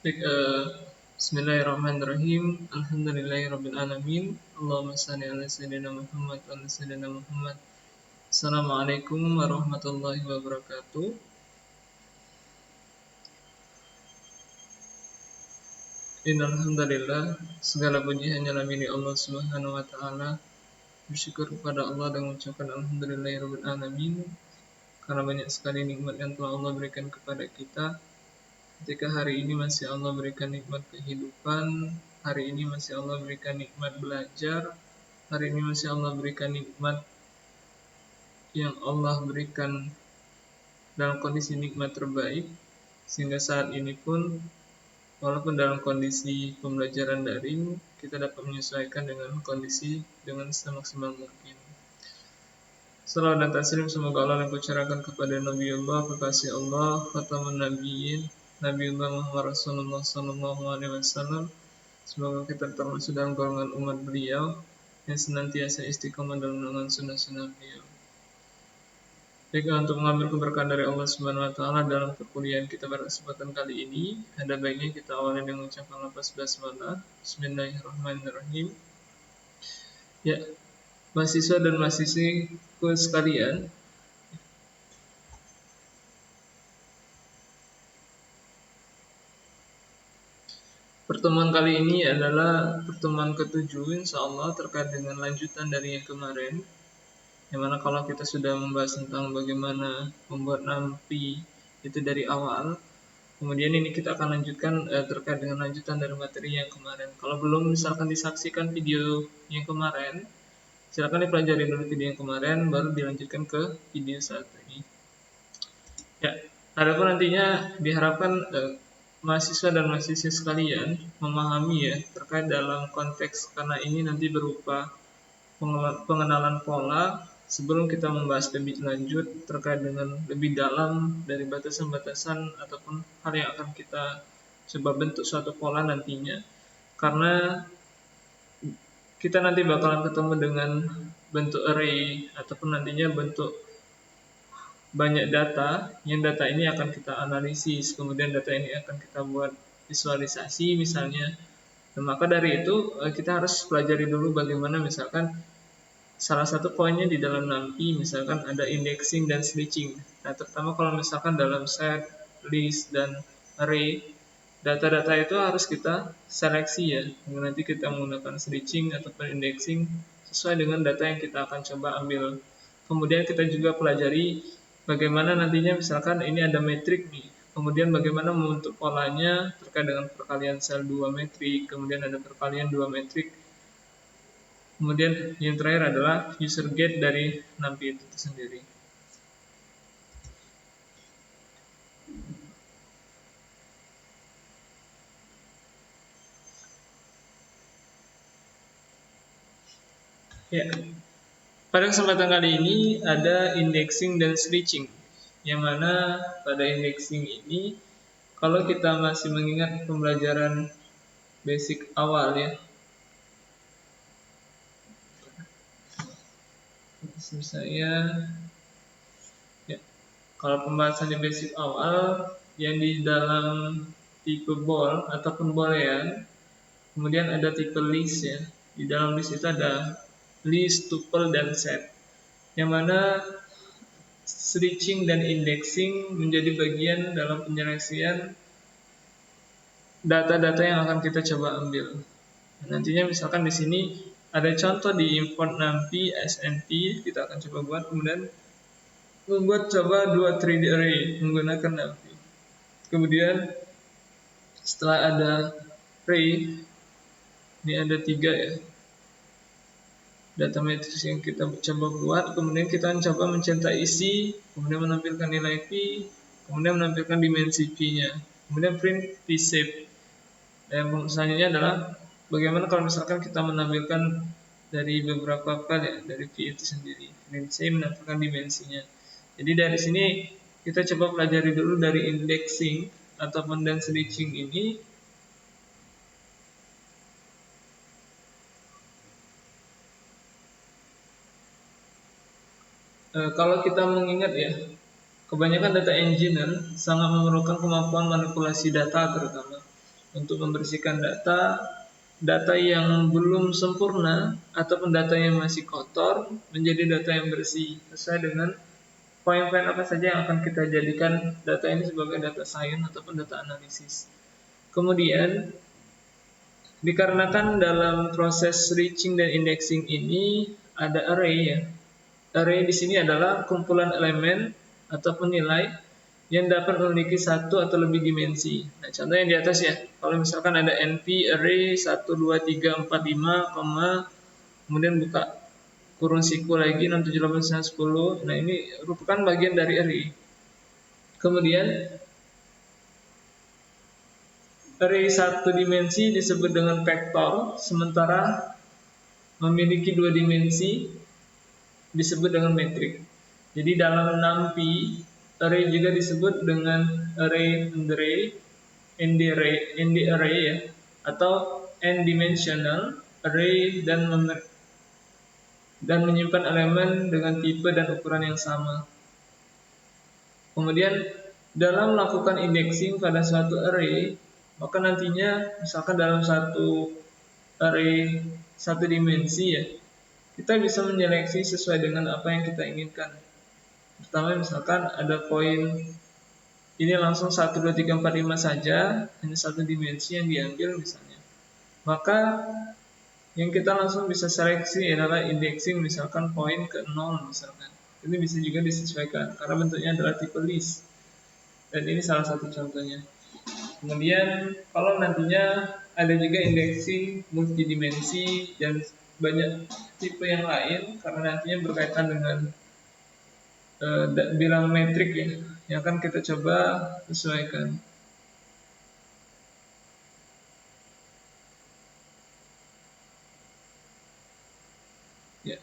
Baik, Bismillahirrahmanirrahim. Alhamdulillahirabbil alamin. Allahumma shalli ala sayyidina Muhammad wa ala sayyidina Muhammad. Assalamualaikum warahmatullahi wabarakatuh. Innal hamdalillah, segala puji hanyalah milik Allah Subhanahu wa taala. Bersyukur kepada Allah dan mengucapkan alhamdulillahirabbil alamin karena banyak sekali nikmat yang telah Allah berikan kepada kita. Ketika hari ini masih Allah berikan nikmat kehidupan, hari ini masih Allah berikan nikmat belajar, hari ini masih Allah berikan nikmat yang Allah berikan dalam kondisi nikmat terbaik, sehingga saat ini pun walaupun dalam kondisi pembelajaran daring, kita dapat menyesuaikan dengan kondisi dengan semaksimal mungkin. Salawat dan taslim semoga Allah yang kucurahkan kepada Nabiullah, kekasih Allah, khatamun nabiyyin, Nabiullah Muhammad Rasulullah sallallahu alaihi wasallam. Semoga kita termasuk dalam golongan umat beliau yang senantiasa istiqomah dalam menjalankan sunnah-sunnah beliau. Baiklah, untuk mengambil keberkahan dari Allah Subhanahu wa taala dalam perkuliahan kita pada kesempatan kali ini, ada baiknya kita awali dengan mengucapkan lafaz basmalah. Bismillahirrahmanirrahim. Ya, mahasiswa dan mahasiswiku sekalian, pertemuan kali ini adalah pertemuan ke-7 insyaallah terkait dengan lanjutan dari yang kemarin. Yang mana kalau kita sudah membahas tentang bagaimana membuat nampi itu dari awal, kemudian ini kita akan lanjutkan terkait dengan lanjutan dari materi yang kemarin. Kalau belum misalkan disaksikan video yang kemarin, silakan dipelajari dulu video yang kemarin, baru dilanjutkan ke video saat ini. Ya, adapun nantinya diharapkan mahasiswa dan mahasiswi sekalian memahami ya terkait dalam konteks, karena ini nanti berupa pengenalan pola sebelum kita membahas lebih lanjut terkait dengan lebih dalam dari batasan-batasan ataupun hal yang akan kita coba bentuk suatu pola nantinya. Karena kita nanti bakalan ketemu dengan bentuk array ataupun nantinya bentuk banyak data, yang data ini akan kita analisis, kemudian data ini akan kita buat visualisasi misalnya. Dan maka dari itu kita harus pelajari dulu bagaimana misalkan salah satu poinnya di dalam NumPy misalkan ada indexing dan switching. Nah, terutama kalau misalkan dalam set, list, dan array, data-data itu harus kita seleksi ya. Nanti kita menggunakan switching ataupun indexing sesuai dengan data yang kita akan coba ambil. Kemudian kita juga pelajari bagaimana nantinya misalkan ini ada metrik nih. Kemudian bagaimana membentuk polanya terkait dengan perkalian sel 2 metrik, kemudian ada perkalian 2 metrik. Kemudian yang terakhir adalah user get dari NumPy itu sendiri. Ya, pada kesempatan kali ini ada indexing dan switching. Yang mana pada indexing ini, kalau kita masih mengingat pembelajaran basic awal ya, saya ya, kalau pembahasan di basic awal yang di dalam tipe ball ataupun boolean, kemudian ada tipe list ya. Di dalam list itu ada list, tuple, dan set. Yang mana switching dan indexing menjadi bagian dalam penyeleksian data-data yang akan kita coba ambil. Nantinya misalkan di sini ada contoh di import NumPy SNP, kita akan coba buat, kemudian membuat coba 2 3D array menggunakan NumPy. Kemudian setelah ada array, ini ada 3 ya, data matrix yang kita coba buat, kemudian kita coba mencetak isi, kemudian menampilkan nilai P, kemudian menampilkan dimensi P-nya, kemudian print P-shape. Dan selanjutnya adalah bagaimana kalau misalkan kita menampilkan dari beberapa file ya, dari P itu sendiri, print shape menampilkan dimensinya. Jadi dari sini kita coba pelajari dulu dari indexing ataupun dan switching ini. Kalau kita mengingat ya, kebanyakan data engineer sangat memerlukan kemampuan manipulasi data terutama. untuk membersihkan data yang belum sempurna ataupun data yang masih kotor menjadi data yang bersih sesuai dengan poin-poin apa saja yang akan kita jadikan data ini sebagai data science ataupun data analisis. Kemudian dikarenakan dalam proses reaching dan indexing ini ada array ya. Array di sini adalah kumpulan elemen ataupun nilai yang dapat memiliki satu atau lebih dimensi. Nah, contoh yang di atas ya. Kalau misalkan ada NP array 1 2 3 4 5, kemudian buka kurung siku lagi 6 7 8 9 10. Nah, ini merupakan bagian dari array. Kemudian array satu dimensi disebut dengan vektor, sementara memiliki dua dimensi disebut dengan metrik. Jadi dalam 6P, array juga disebut dengan array array ya, atau n-dimensional array dan menyimpan elemen dengan tipe dan ukuran yang sama. Kemudian dalam melakukan indexing pada suatu array, maka nantinya misalkan dalam satu array satu dimensi ya, kita bisa menyeleksi sesuai dengan apa yang kita inginkan. Pertama misalkan ada poin ini langsung 1, 2, 3, 4, 5 saja, hanya satu dimensi yang diambil misalnya. Maka yang kita langsung bisa seleksi adalah indexing misalkan poin ke 0 misalkan. Ini bisa juga disesuaikan karena bentuknya adalah tipe list. Dan ini salah satu contohnya. Kemudian kalau nantinya ada juga indexing multidimensi dan banyak tipe yang lain karena nantinya berkaitan dengan bilang metrik ya, yang akan kita coba sesuaikan. Ya,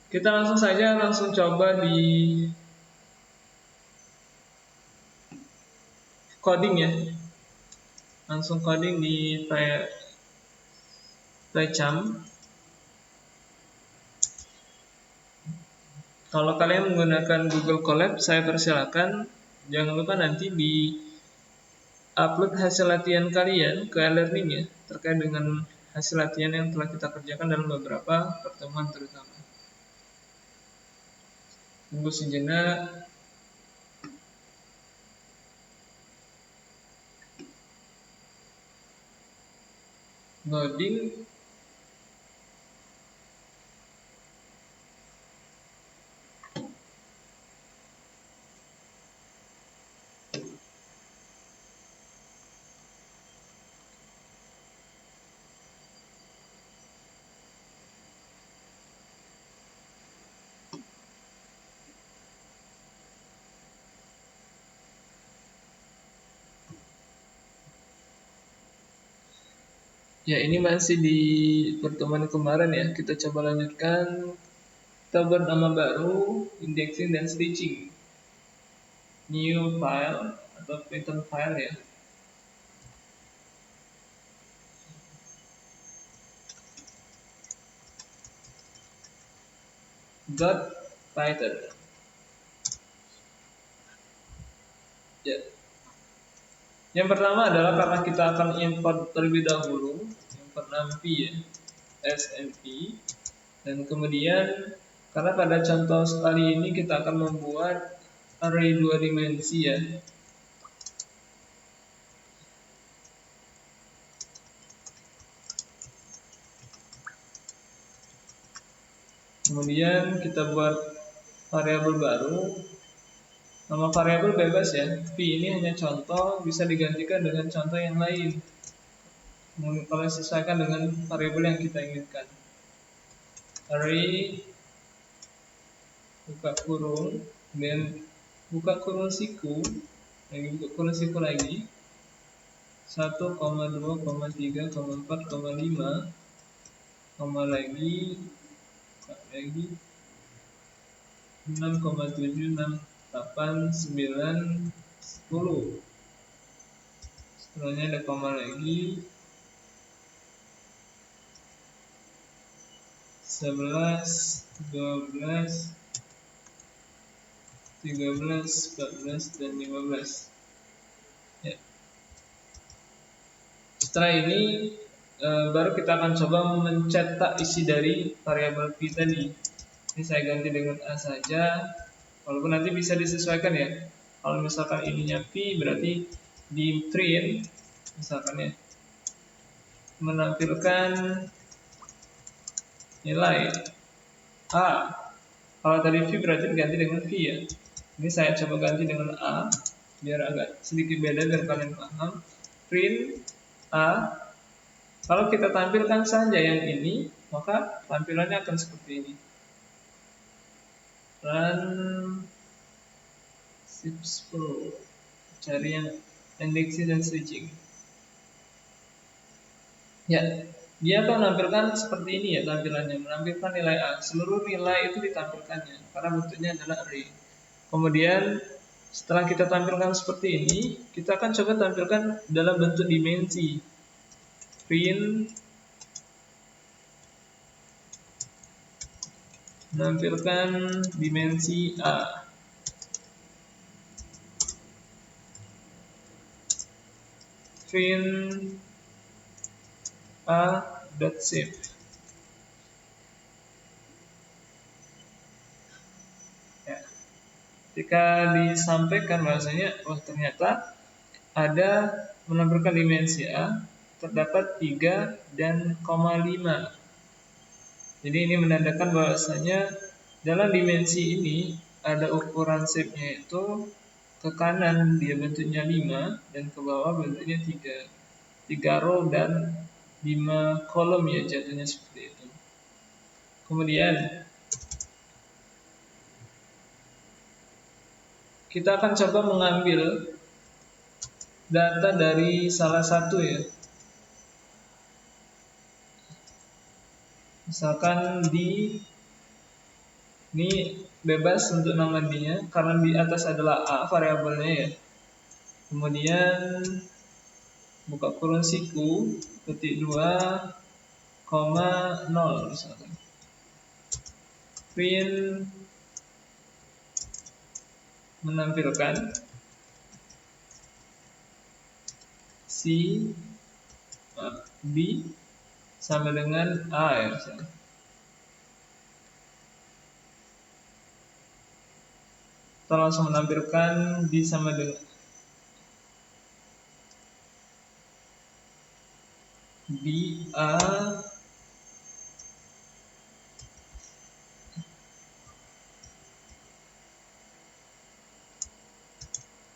kita langsung coba di coding ya, langsung coding di PyCharm. Kalau kalian menggunakan Google Colab, saya persilakan jangan lupa nanti di upload hasil latihan kalian ke e-learning ya, terkait dengan hasil latihan yang telah kita kerjakan dalam beberapa pertemuan terutama. Tunggu sejenak. Loading. Ya, ini masih di pertemuan kemarin ya. Kita coba lanjutkan. Kita buat nama baru, indexing dan stitching. New file atau pattern file ya. .python. Ya. Yang pertama adalah karena kita akan import terlebih dahulu, import NumPy ya, SNP, dan kemudian karena pada contoh sekali ini kita akan membuat array 2 dimensi ya. Kemudian kita buat variabel baru. Nama variabel bebas ya. P ini hanya contoh, bisa digantikan dengan contoh yang lain. Kalau disesuaikan dengan variabel yang kita inginkan. Array buka kurung, kemudian buka kurung siku, lagi buka kurung siku lagi. 1, 2, 3, 4, 5, koma lagi 6, 7, 6, 8, 9, 10. Setelahnya ada koma lagi 11, 12, 13, 14, dan 15 ya. Setelah ini baru kita akan coba mencetak isi dari variabel p tadi. Ini saya ganti dengan a saja, walaupun nanti bisa disesuaikan ya. Kalau misalkan ininya p, berarti di print misalkan ya, menampilkan nilai a. Kalau tadi v berarti diganti dengan v ya. Ini saya coba ganti dengan a biar agak sedikit beda biar kalian paham. Print a. Kalau kita tampilkan saja yang ini, maka tampilannya akan seperti ini. Run Sips Pro, cari yang indexing dan switching. Ya, dia akan menampilkan seperti ini ya tampilannya, menampilkan nilai A. Seluruh nilai itu ditampilkannya karena bentuknya adalah array. Kemudian setelah kita tampilkan seperti ini, kita akan coba tampilkan dalam bentuk dimensi. Print menampilkan dimensi A. Print a.shape. Ya. Ketika disampaikan bahasanya, oh ternyata ada menampilkan dimensi A terdapat 3 dan 5. Jadi ini menandakan bahwasanya dalam dimensi ini ada ukuran shape-nya itu ke kanan dia bentuknya 5 dan ke bawah bentuknya 3. 3 row dan 5 kolom ya jatuhnya seperti itu. Kemudian kita akan coba mengambil data dari salah satu ya. Misalkan ini bebas untuk nama D-nya karena di atas adalah A variabelnya ya. Kemudian buka kurung siku ketik 2,0 misalkan. Print menampilkan B sama dengan A ya misalkan. Kita langsung menampilkan B sama dengan B A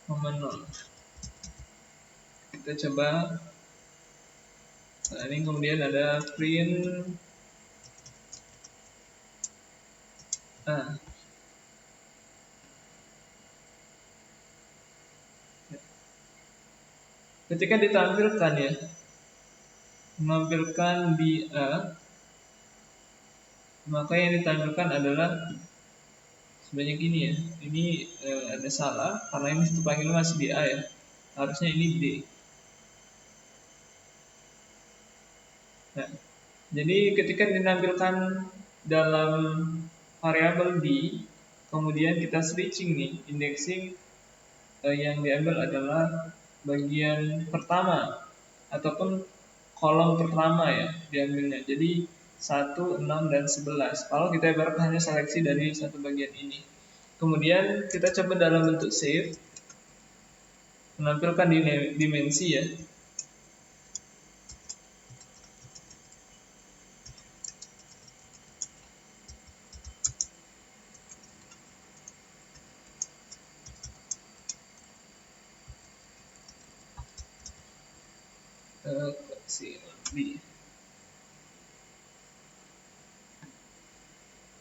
koma 0. Kita coba. Nah, ini kemudian ada print A. Ketika ditampilkan ya, menampilkan di A, maka yang ditampilkan adalah sebanyak ini ya. Ini ada salah karena ini satu panggilan masih di A ya. Harusnya ini D. Nah, jadi ketika ditampilkan dalam variabel D, kemudian kita switching nih, indexing yang diambil adalah bagian pertama ataupun kolom pertama ya diambilnya. Jadi 1, 6, dan 11. Kalau kita ibaratkan hanya seleksi dari satu bagian ini. Kemudian kita coba dalam bentuk save, menampilkan dimensi ya.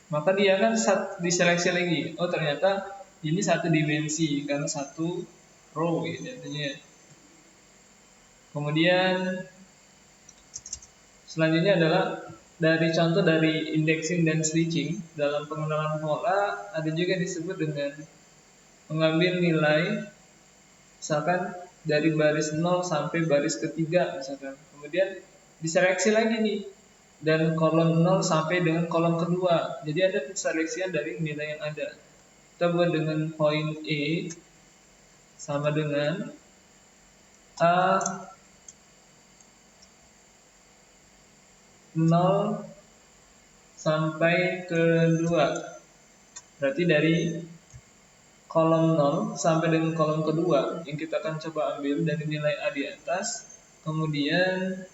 Maka dia kan diseleksi lagi. Oh ternyata ini satu dimensi karena satu row ya jadinya. Kemudian selanjutnya adalah dari contoh dari indexing dan switching dalam pengenalan pola ada juga disebut dengan mengambil nilai misalkan dari baris 0 sampai baris ketiga misalkan. Kemudian diseleksi lagi nih dan kolom 0 sampai dengan kolom kedua. Jadi ada perseleksian dari nilai yang ada. Kita buat dengan point E sama dengan A 0 sampai ke 2. Berarti dari kolom 0 sampai dengan kolom kedua yang kita akan coba ambil dari nilai A di atas. Kemudian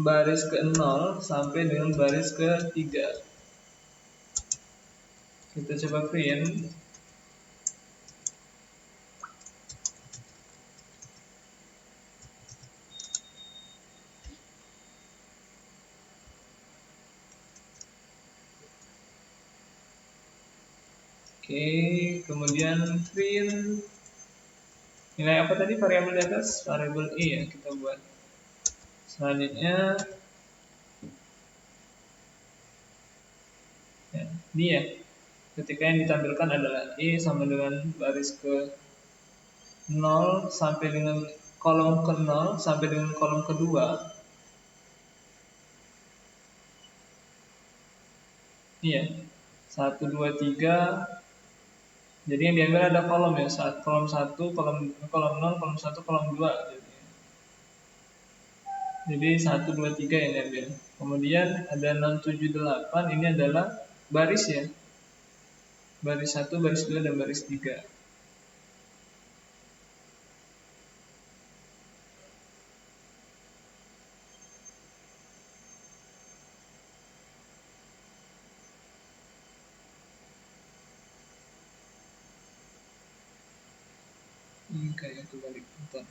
baris ke 0 sampai dengan baris ke 3. Kita coba print. Oke, kemudian print nilai apa tadi variabel di atas? Variabel E ya kita buat. Selanjutnya ya, ini ya. Ketika yang ditampilkan adalah E sama dengan baris ke 0 sampai dengan kolom ke 0 sampai dengan kolom kedua. Iya. 1 2 3. Jadi yang diambil ada kolom ya, kolom 1, kolom 0, kolom 1, kolom 2. Jadi 1 2 3 yang diambil. Kemudian ada 6 7 8, ini adalah baris ya. Baris 1, baris 2 dan baris 3. Kayak kebalik bentar.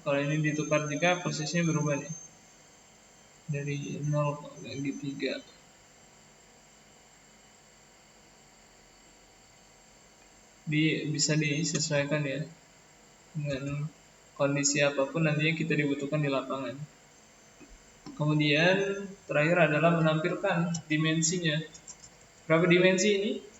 Kalau ini ditukar jika posisinya berubah nih. Dari 0 bagi 3. Bisa disesuaikan ya dengan kondisi apapun nantinya kita dibutuhkan di lapangan. Kemudian terakhir adalah menampilkan dimensinya. Berapa dimensi ini?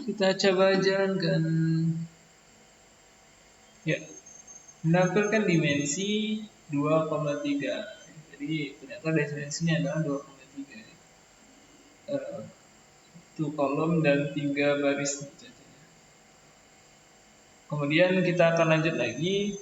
Kita coba jalankan. Ya, menampilkan dimensi 2,3. Jadi ternyata dimensinya adalah 2,3. Itu kolom dan 3 baris. Kemudian kita akan lanjut lagi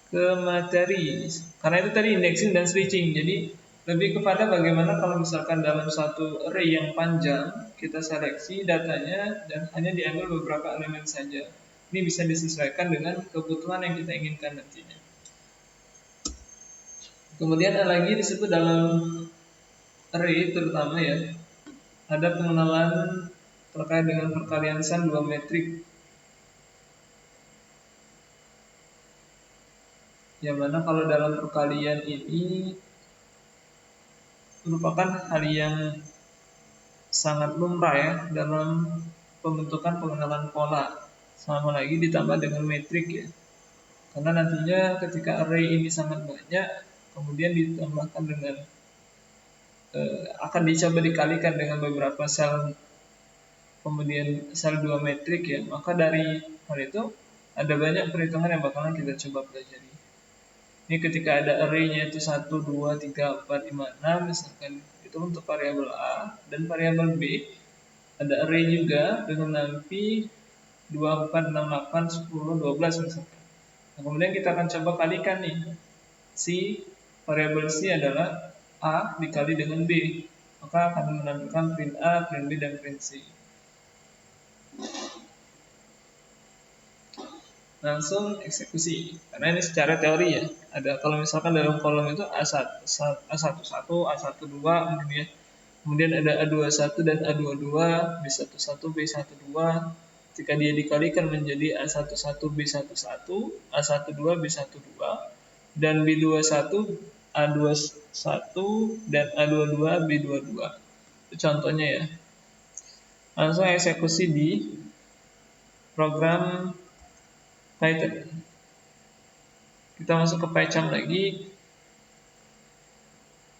ke materi. Karena itu tadi indexing dan switching. Jadi lebih kepada bagaimana kalau misalkan dalam satu array yang panjang kita seleksi datanya dan hanya diambil beberapa elemen saja. Ini bisa disesuaikan dengan kebutuhan yang kita inginkan nantinya. Kemudian ada lagi di situ dalam array terutama ya, ada pengenalan terkait dengan perkalian sum dua metrik. Yang mana kalau dalam perkalian ini merupakan hal yang sangat lumrah ya dalam pembentukan pengenalan pola. Sama lagi ditambah dengan metrik ya. Karena nantinya ketika array ini sangat banyak, kemudian ditambahkan dengan akan dicoba dikalikan dengan beberapa sel, kemudian sel 2 metrik ya. Maka dari hal itu ada banyak perhitungan yang bakalan kita coba pelajari. Ini ketika ada array-nya itu 1, 2, 3, 4, 5, 6 misalkan, itu untuk variabel A, dan variabel B ada array juga dengan nanti 2, 4, 6, 8, 10, 12 misalkan. Nah, kemudian kita akan coba kalikan nih. Variabel C adalah A dikali dengan B. Maka akan menampilkan print A, print B, dan print C. Langsung eksekusi. Karena ini secara teori ya. Ada kalau misalkan dalam kolom itu A1, A11, A12 kemudian ada A21 dan A22, B11, B12. Ketika dia dikalikan menjadi A11 B11, A12 B12, dan B21 A21 dan A22 B22. Itu contohnya ya. Langsung eksekusi di program Python. Kita masuk ke PyCharm lagi.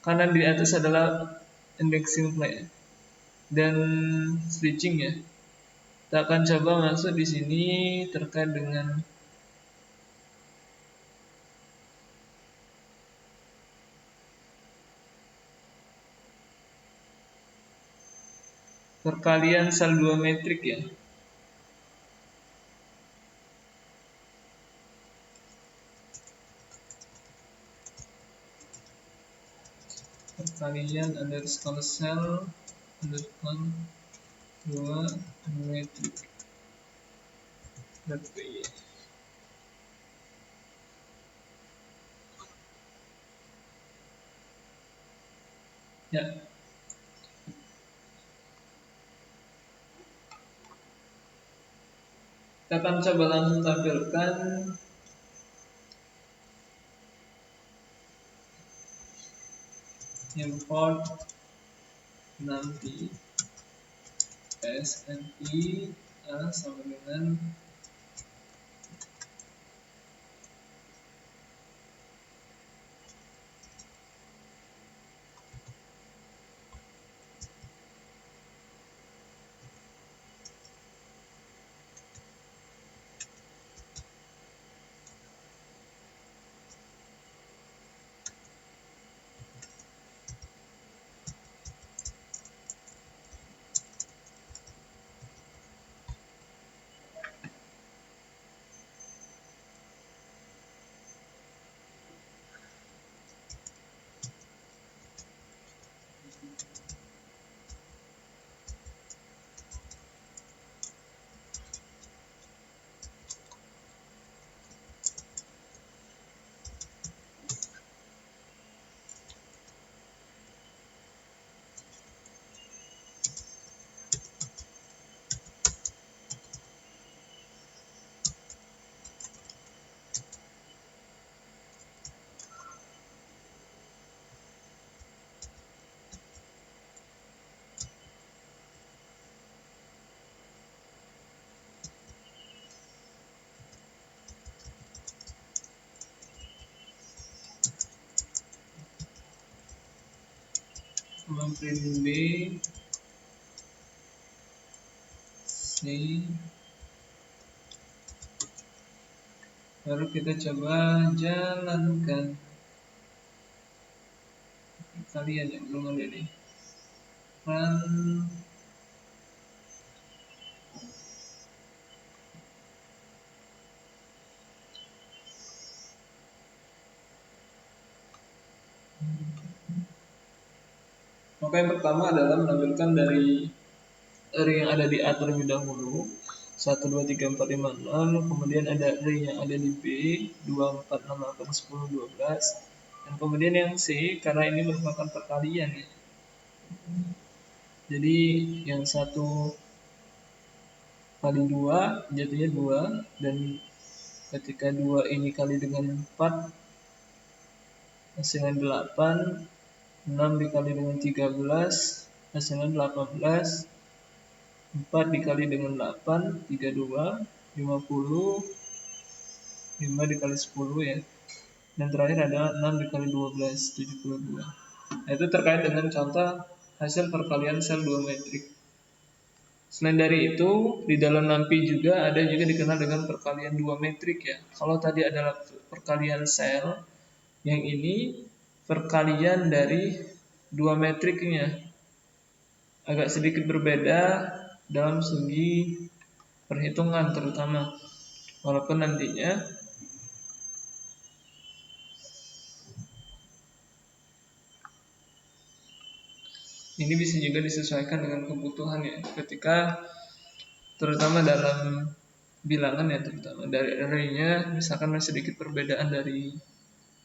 Kanan di atas adalah indexing flag dan switching ya. Kita akan coba masuk di sini terkait dengan perkalian sel 2 metrik ya. Perkalian underscore sel underscore 2 metrik. Ya. Kita akan coba langsung tampilkan import nanti SNI A sama dengan print B C, baru kita coba jalankan kalian yang belum ada nih. Run. Maka yang pertama adalah menampilkan dari yang ada di A terlebih dahulu 1, 2, 3, 4, 5, 6. Kemudian ada array yang ada di B 2, 4, 6, 8, 10, 12. Dan kemudian yang C karena ini merupakan perkalian ya. Jadi yang 1 kali 2 jadinya 2, dan ketika 2 ini kali dengan 4 hasilnya 8, 6 dikali dengan 13 hasilnya 18, 4 dikali dengan 8 32, 50, 5 dikali 10 ya, dan terakhir adalah 6 dikali 12 72. Nah, itu terkait dengan contoh hasil perkalian sel 2 metrik. Selain dari itu, di dalam NumPy juga ada juga dikenal dengan perkalian 2 metrik ya. Kalau tadi adalah perkalian sel, yang ini perkalian dari 2 metriknya. Agak sedikit berbeda dalam segi perhitungan terutama. Walaupun nantinya ini bisa juga disesuaikan dengan kebutuhan ya. Ketika terutama dalam bilangan ya, terutama dari array-nya misalkan masih sedikit perbedaan dari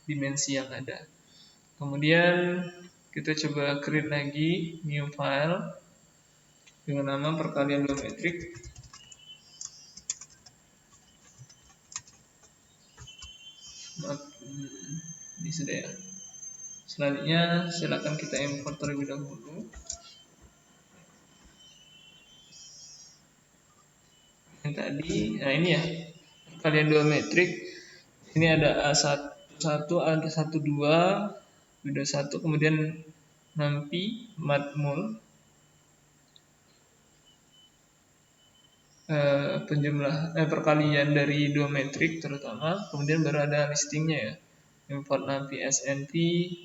dimensi yang ada. Kemudian kita coba create lagi new file dengan nama perkalian 2 metrik. Ini sudah ya. Selanjutnya silakan kita import terlebih dahulu. Yang tadi, nah ini ya, kalian dua metrik. Ini ada A1, A12, B21, kemudian nanti matmul perkalian dari dua metrik terutama, kemudian baru ada listingnya ya. Import nanti SNP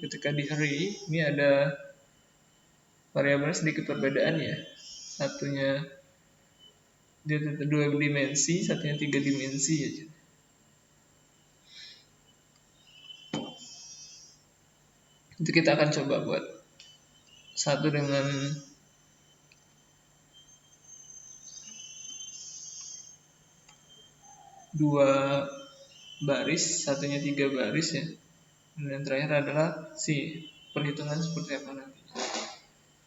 ketika di array ini ada variabel sedikit perbedaan ya. Satunya dia 2 dimensi, satunya 3 dimensi ya. Itu kita akan coba buat satu dengan dua baris, satunya 3 baris ya. Dan yang terakhir adalah si perhitungan seperti apa nanti.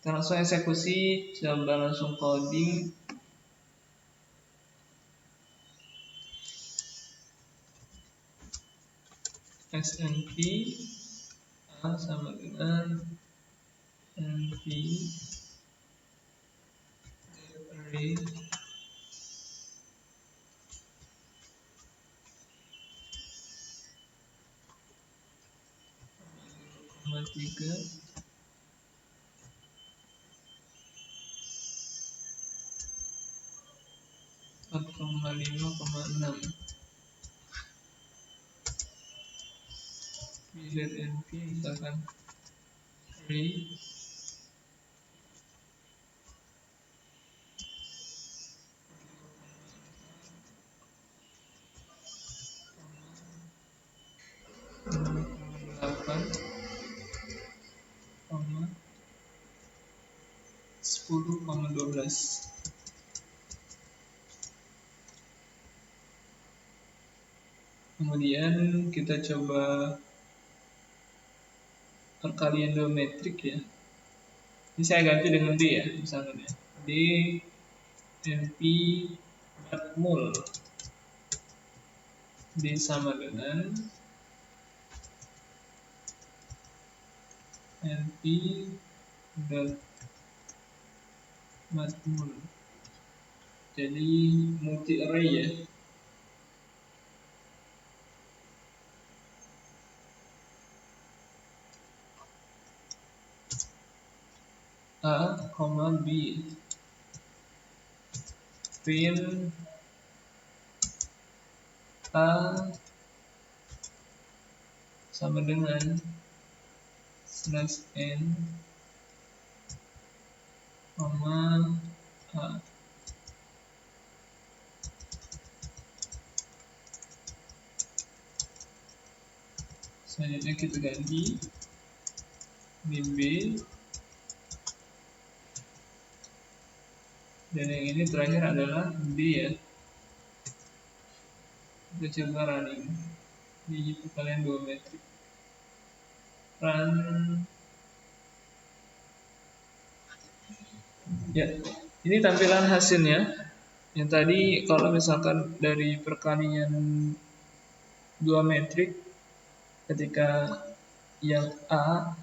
Kita langsung eksekusi, coba langsung coding. SNP A sama dengan NP array koma 3 4,5,6 Bilet NP misalkan array delapan 10,12. Kemudian kita coba perkalian dua metrik ya. Ini saya ganti dengan D ya, misalnya D NP matmul D sama dengan NP dot matmul. Jadi multi array ya. A, B print A sama dengan /n, A. Selanjutnya kita ganti B dan yang ini terakhir adalah D ya. Kita coba running di perkalian dua metrik. Run ya, ini tampilan hasilnya. Yang tadi kalau misalkan dari perkalian dua metrik ketika yang A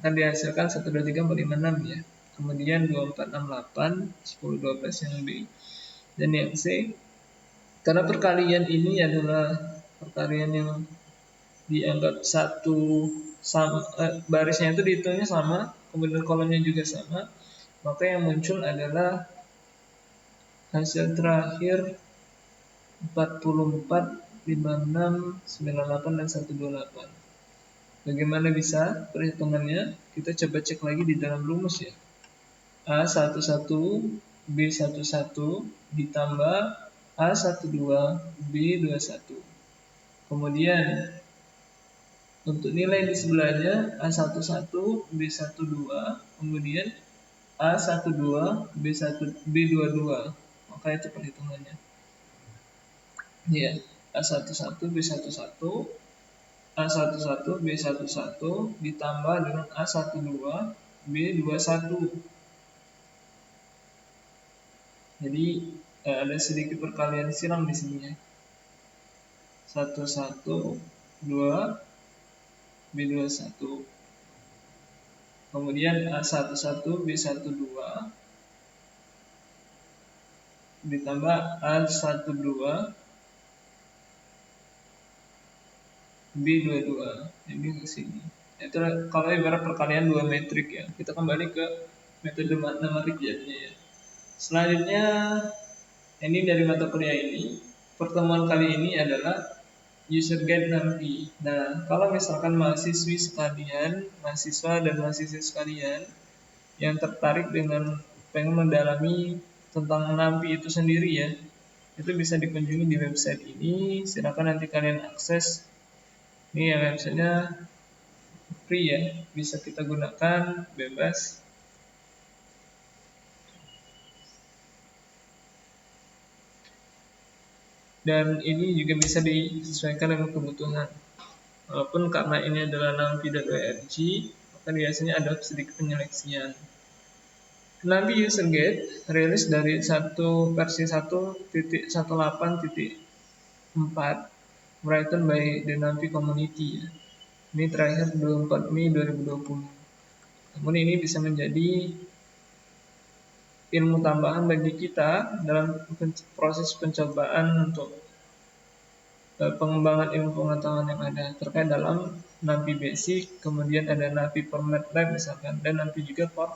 akan dihasilkan 1, 2, 3, 4, 5, 6 ya. Kemudian 2, 4, 6, 8, 10, 12 yang B. Dan yang C, karena perkalian ini adalah perkalian yang dianggap satu sama, barisnya itu dihitungnya sama, kemudian kolomnya juga sama, maka yang muncul adalah hasil terakhir 44, 56, 98, dan 128. Bagaimana bisa perhitungannya? Kita coba cek lagi di dalam rumus ya. A11 B11 ditambah A12 B21. Kemudian untuk nilai di sebelahnya A11 B12, kemudian A12 B22. Maka itu perhitungannya. Ya, A11 B11 A11 B11 ditambah dengan A12 B21. Jadi ada sedikit perkalian silang di sini ya. 112 B21, kemudian A11 B12 ditambah A12 B22, ini ke sini. Itu kalau ibarat perkalian dua metrik ya. Kita kembali ke metode numerik jadinya ya. Selanjutnya ini dari mata kuliah ini, pertemuan kali ini adalah user guide nanti. Nah, kalau misalkan mahasiswa dan mahasiswi sekalian yang tertarik dengan pengen mendalami tentang NAMPI itu sendiri ya, itu bisa dikunjungi di website ini. Silakan nanti kalian akses. Ini ya websitenya free ya, bisa kita gunakan bebas. Dan ini juga bisa disesuaikan dengan kebutuhan. Walaupun karena ini adalah NAMPI.org, maka biasanya ada sedikit penyeleksian. NAMPI User Guide rilis dari versi 1.18.4 written by the NAMPI Community. Ini terakhir 24 Mei 2020. Namun ini bisa menjadi ilmu tambahan bagi kita dalam proses pencobaan untuk pengembangan ilmu pengetahuan yang ada terkait dalam NAMPI Basic, kemudian ada NAMPI Format Lab misalkan, dan NAMPI juga for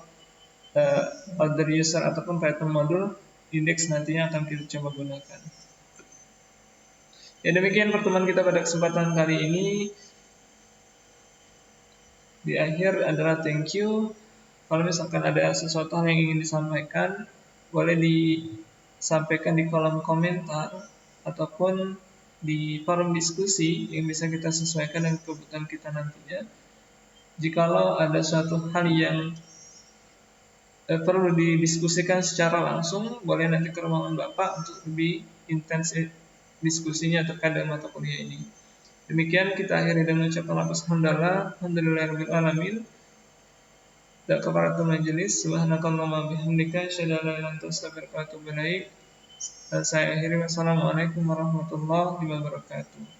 other user ataupun Python module index nantinya akan kita coba gunakan. Ya, demikian pertemuan kita pada kesempatan kali ini. Di akhir adalah thank you. Kalau misalkan ada sesuatu hal yang ingin disampaikan, boleh disampaikan di kolom komentar ataupun di forum diskusi yang bisa kita sesuaikan dengan kebutuhan kita nantinya. Jikalau ada suatu hal yang perlu didiskusikan secara langsung, boleh nanti ke ruangan Bapak untuk lebih intens diskusinya terkait dengan mata kuliah ini. Demikian kita akhiri dengan ucapan alhamdulillahirabbil alamin. Kafaratul majelis, subhanakallahumma bihamdika, asyhadu an la ilaha illa anta, astaghfiruka wa atubu ilaik. Saya akhiri, wassalamualaikum warahmatullahi wabarakatuh.